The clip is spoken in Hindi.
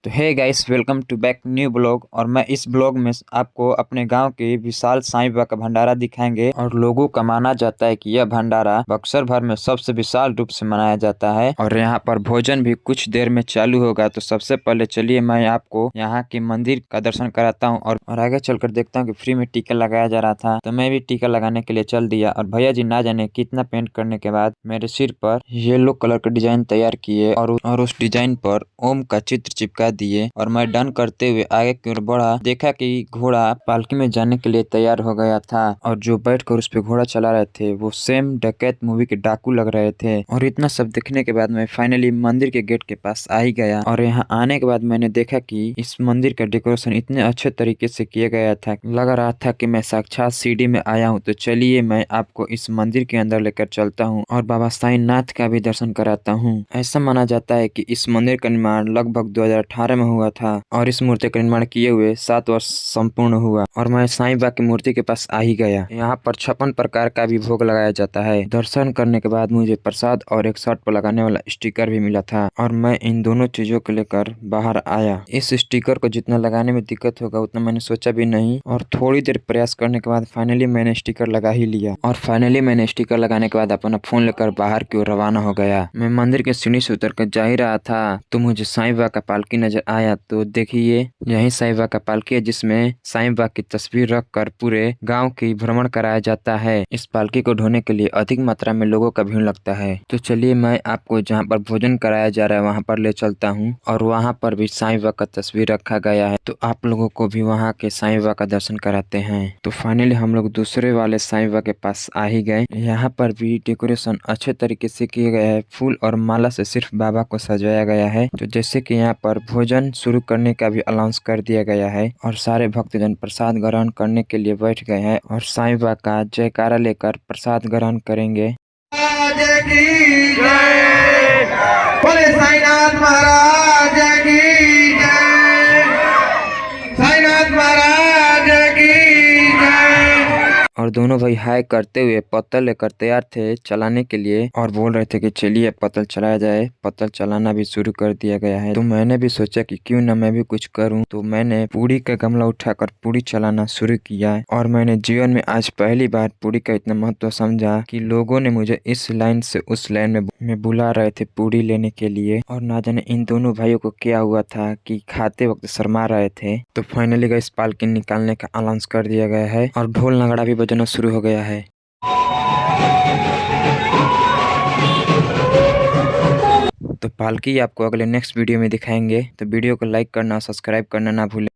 तो hey guys, welcome to back new blog. और मैं इस ब्लॉग में आपको अपने गांव के विशाल साईं बाबा का भंडारा दिखाएंगे। और लोगों का माना जाता है कि यह भंडारा बक्सर भर में सबसे विशाल रूप से मनाया जाता है। और यहाँ पर भोजन भी कुछ देर में चालू होगा। तो सबसे पहले चलिए मैं आपको यहाँ के मंदिर का दर्शन कराता हूँ और आगे चलकर देखता हूँ कि फ्री में टीका लगाया जा रहा था, तो मैं भी टीका लगाने के लिए चल दिया। और भैया जी ना जाने कितना पेंट करने के बाद मेरे सिर पर येलो कलर का डिजाइन तैयार किए और उस डिजाइन पर ओम का चित्र चिपका दिए। और मैं डन करते हुए आगे की ओर बढ़ा, देखा कि घोड़ा पालकी में जाने के लिए तैयार हो गया था। और जो बैठकर उस पे घोड़ा चला रहे थे वो सेम डकैत मूवी के डाकू लग रहे थे। और इतना सब देखने के बाद मैं फाइनली मंदिर के गेट के पास आ ही गया। और यहाँ आने के बाद मैंने देखा कि इस मंदिर का डेकोरेशन इतने अच्छे तरीके से किया गया था, लग रहा था कि मैं साक्षात शिरडी में आया हूँ। तो चलिए मैं आपको इस मंदिर के अंदर लेकर चलता हूँ और बाबा साईंनाथ का भी दर्शन कराता हूँ। ऐसा माना जाता है कि इस मंदिर का निर्माण लगभग 2018 में हुआ था और इस मूर्ति का निर्माण किए हुए 7 वर्ष संपूर्ण हुआ। और मैं साईं बाबा की मूर्ति के पास आ ही गया। यहाँ पर 56 प्रकार का भी भोग लगाया जाता है। दर्शन करने के बाद मुझे प्रसाद और एक शर्ट पर लगाने वाला स्टिकर भी मिला था और मैं इन दोनों चीजों को लेकर बाहर आया। इस स्टिकर को जितना लगाने में दिक्कत होगा उतना मैंने सोचा भी नहीं, और थोड़ी देर प्रयास करने के बाद फाइनली मैंने स्टिकर लगा ही लिया। और फाइनली मैंने स्टिकर लगाने के बाद अपना फोन लेकर बाहर की ओर रवाना हो गया। मैं मंदिर के सीढ़ी से उतर कर जा ही रहा था तो मुझे साईं बाबा का पालकी नजर आया। तो देखिए यही साईं बाबा का पालकी है, जिसमें साईं बाबा की तस्वीर रख कर पूरे गांव की भ्रमण कराया जाता है। इस पालकी को ढोने के लिए अधिक मात्रा में लोगों का भीड़ लगता है। तो चलिए मैं आपको जहां पर भोजन कराया जा रहा है वहां पर ले चलता हूं। और वहां पर भी साईं बाबा का तस्वीर रखा गया है, तो आप लोगों को भी वहां के साईं बाबा का दर्शन कराते हैं। तो फाइनली हम लोग दूसरे वाले साईं बाबा के पास आ ही गए। यहाँ पर भी डेकोरेशन अच्छे तरीके से किया गया है, फूल और माला से सिर्फ बाबा को सजाया गया है। तो जैसे कि यहाँ पर भोजन शुरू करने का भी अनाउंस कर दिया गया है और सारे भक्तजन प्रसाद ग्रहण करने के लिए बैठ गए हैं और साईं बाबा का जयकारा लेकर प्रसाद ग्रहण करेंगे। बोले साईनाथ महाराज की जय, साईनाथ महाराज की जय। और दोनों भाई हाय करते हुए पत्तल लेकर तैयार थे चलाने के लिए और बोल रहे थे कि चलिए पत्तल चलाया जाए। पत्तल चलाना भी शुरू कर दिया गया है। तो मैंने भी सोचा कि क्यों ना मैं भी कुछ करूं। तो मैंने पूड़ी का गमला उठाकर पूड़ी चलाना शुरू किया और मैंने जीवन में आज पहली बार पूड़ी का इतना महत्व समझा कि लोगों ने मुझे इस लाइन से उस लाइन में बुला रहे थे पूड़ी लेने के लिए। और ना जाने इन दोनों भाइयों को क्या हुआ था कि खाते वक्त शर्मा रहे थे। तो फाइनली इस पालकी निकालने का अनाउंस कर दिया गया है और ढोल नगाड़ा भी बजना शुरू हो गया है। तो पालकी आपको अगले नेक्स्ट वीडियो में दिखाएंगे। तो वीडियो को लाइक करना, सब्सक्राइब करना ना भूलें।